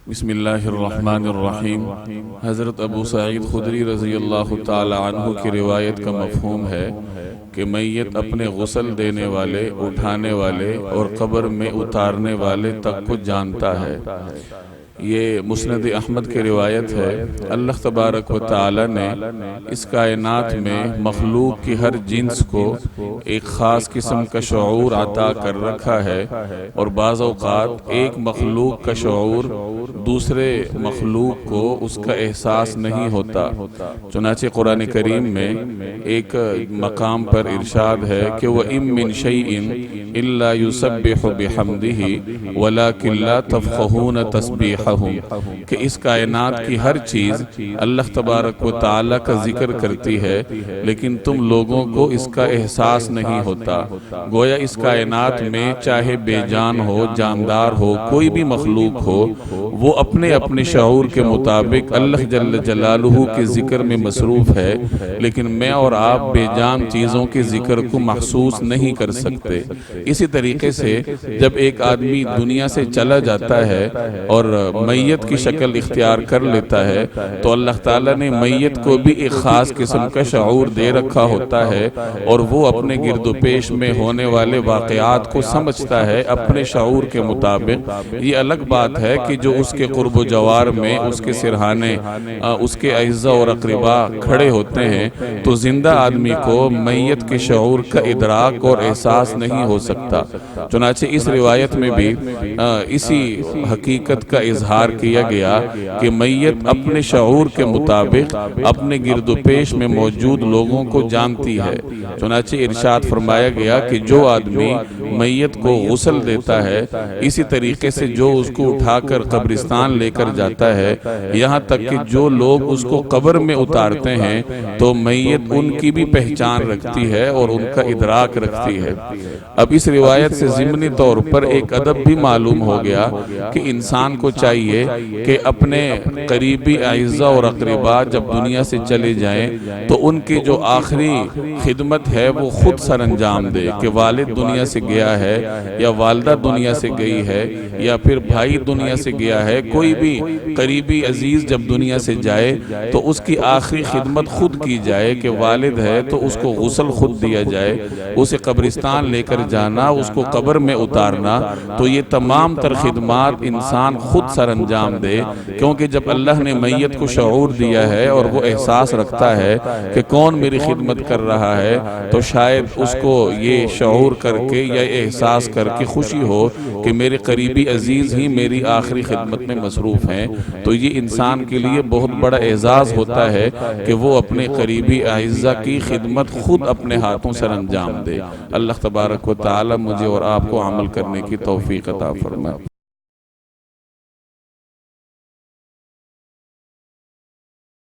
بسم اللہ الرحمن الرحیم۔ حضرت ابو سعید خدری رضی اللہ تعالی عنہ کی روایت کا مفہوم ہے کہ میت اپنے غسل دینے والے، اٹھانے والے اور قبر میں اتارنے والے تک کو جانتا ہے۔ یہ مسند احمد کی روایت ہے۔ اللہ تبارک و تعالی نے اس کائنات میں مخلوق کی ہر جنس کو ایک خاص قسم کا شعور عطا کر رکھا ہے، اور بعض اوقات ایک مخلوق کا شعور دوسرے مخلوق کو اس کا احساس نہیں ہوتا۔ چنانچہ قرآن کریم میں ایک مقام پر ارشاد ہے کہ وَإِن مِّن شَيْءٍ إِلَّا يُسَبِّحُ بِحَمْدِهِ وَلَكِن لَّا تَفْقَهُونَ تَسْبِيحَهُ، کہ اس کائنات کی ہر چیز اللہ تبارک و تعالی کا ذکر کرتی ہے، لیکن تم لوگوں کو اس کا احساس نہیں ہوتا۔ گویا اس کائنات میں چاہے بے جان ہو، جاندار ہو، کوئی بھی مخلوق ہو، وہ اپنے اپنے شعور کے مطابق اللہ جل جلالہ کے ذکر میں مصروف ہے، لیکن میں اور آپ بے جان چیزوں کے ذکر کو محسوس نہیں کر سکتے۔ اسی طریقے سے جب ایک آدمی دنیا سے چلا جاتا ہے اور میت کی شکل اختیار کر لیتا ہے، تو اللہ تعالیٰ نے میت کو بھی ایک خاص قسم کا شعور دے رکھا ہوتا ہے، اور وہ اپنے گرد و پیش میں ہونے والے واقعات کو سمجھتا ہے اپنے شعور کے مطابق۔ یہ الگ بات ہے کہ جو اس کے قرب و جوار میں اس کے سرہانے، اس کے اعزاء اور اقربا کھڑے ہوتے ہیں، تو زندہ آدمی کو میت کے شعور کا ادراک اور احساس نہیں ہو سکتا۔ چنانچہ اس روایت میں بھی اسی حقیقت کا اظہار کیا گیا کہ میت اپنے شعور کے مطابق اپنے گرد و پیش میں موجود لوگوں کو جانتی ہے۔ چنانچہ ارشاد فرمایا گیا کہ جو آدمی میت کو غسل دیتا ہے، اسی طریقے سے جو اس کو اٹھا کر قبرستان لے کر جاتا ہے، یہاں تک کہ جو لوگ اس کو قبر میں اتارتے ہیں، تو میت ان کی بھی پہچان رکھتی ہے اور ان کا ادراک رکھتی ہے۔ اب اس روایت سے ضمنی طور پر ایک ادب بھی معلوم ہو گیا کہ انسان کو چاہیے کہ اپنے قریبی اعزاء اور اقربا جب دنیا سے چلے جائیں تو ان کی جو آخری خدمت ہے وہ خود سر انجام دے، کہ والد دنیا سے گیا ہے یا والدہ دنیا سے گئی ہے یا پھر بھائی دنیا سے گیا ہے، کوئی بھی قریبی عزیز جب دنیا سے جائے تو اس کی آخری خدمت خود کی جائے، کہ والد ہے تو اس کو غسل خود دیا جائے، اسے قبرستان لے کر جانا، اس کو قبر میں اتارنا، تو یہ تمام تر خدمات انسان خود سر انجام دے، کیونکہ جب اللہ نے میت کو شعور دیا ہے اور وہ احساس رکھتا ہے کہ کون میری خدمت کر رہا ہے، تو شاید اس کو یہ شعور کر کے یا احساس کر کے خوشی ہو کہ میرے قریبی عزیز ہی میری آخری خدمت میں مصروف ہیں۔ تو یہ انسان کے لیے بہت بڑا اعزاز ہوتا ہے کہ وہ اپنے قریبی اعزاء کی خدمت خود اپنے ہاتھوں سر انجام دے۔ اللہ تبارک و تعالی مجھے اور آپ کو عمل کرنے کی توفیق عطا فرمائے۔